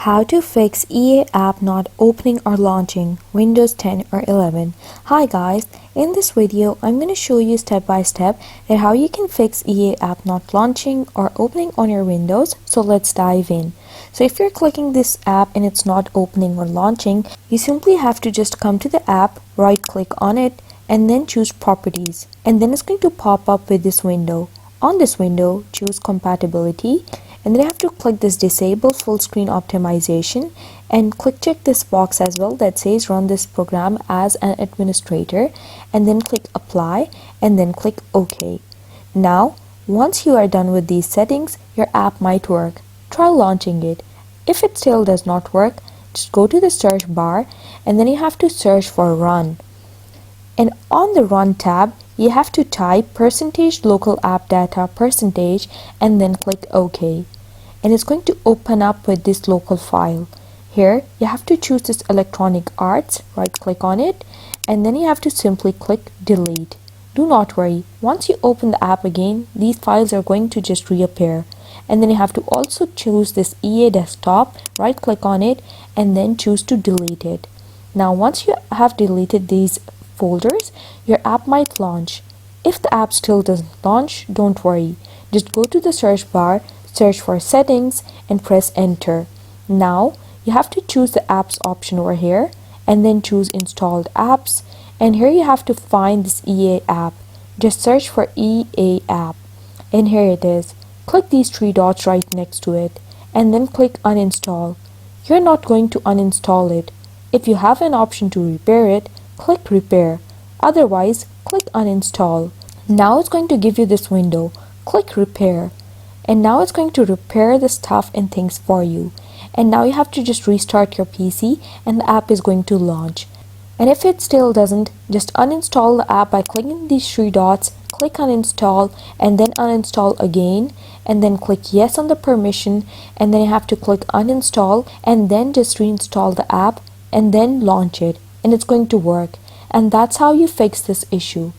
How to fix EA app not opening or launching Windows 10 or 11. Hi guys, in this video I'm going to show you step by step that how you can fix EA app not launching or opening on your Windows. So let's dive in. So if you're clicking this app and it's not opening or launching, you simply have to just come to the app, right click on it and then choose properties, and then it's going to pop up with this window. On this window, choose compatibility, and then you have to click this disable full screen optimization and check this box as well that says run this program as an administrator, and then click apply and then click OK. Now once you are done with these settings, your app might work. Try launching it. If it still does not work, just go to the search bar and then you have to search for run, and on the run tab you have to type %local app data % and then click OK, and it's going to open up with this local file. Here you have to choose this electronic arts, right click on it, and then you have to simply click delete. Do not worry, once you open the app again, these files are going to just reappear. And then you have to also choose this EA desktop, right click on it and then choose to delete it. Now once you have deleted these folders, your app might launch. If the app still doesn't launch, don't worry. Just go to the search bar, search for settings and press enter. Now you have to choose the apps option over here and then choose installed apps, and here you have to find this EA app. Just search for EA app and here it is. Click these three dots right next to it and then click uninstall. You're not going to uninstall it. If you have an option to repair it, click repair. Otherwise, click uninstall. Now it's going to give you this window. Click repair. And now it's going to repair the stuff and things for you. And now you have to just restart your PC and the app is going to launch. And if it still doesn't, just uninstall the app by clicking these three dots, click uninstall and then uninstall again, and then click yes on the permission, and then you have to click uninstall and then just reinstall the app and then launch it, and it's going to work. And that's how you fix this issue.